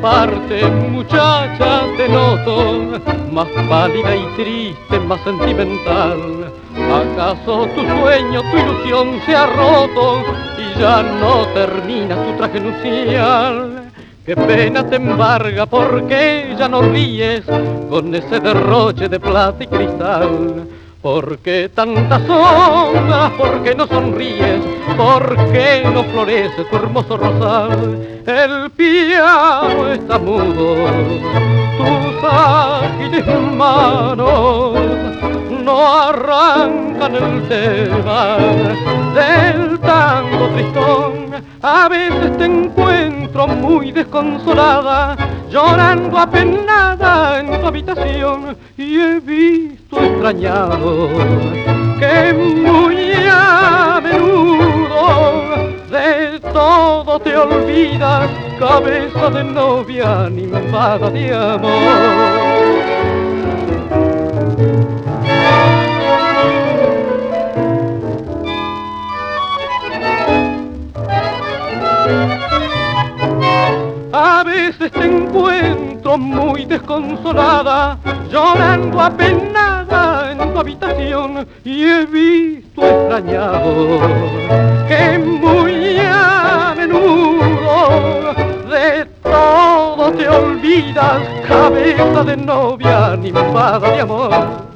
parte, muchacha, te noto más pálida y triste, más sentimental. ¿Acaso tu sueño, tu ilusión se ha roto y ya no termina tu traje nupcial? Qué pena te embarga, porque ya no ríes con ese derroche de plata y cristal. ¿Por qué tantas sombras? ¿Por qué no sonríes? ¿Por qué no florece tu hermoso rosal? El piano está mudo, tus ágiles manos no arrancan el tema del tango tristón. A veces te encuentro muy desconsolada, llorando apenada en tu habitación, y he visto extrañado que muy a menudo de todo te olvidas, cabeza de novia animada de amor. A veces te encuentro muy desconsolada, llorando apenada en tu habitación, y he visto extrañado que muy a menudo de todo te olvidas, cabeza de novia animada de amor.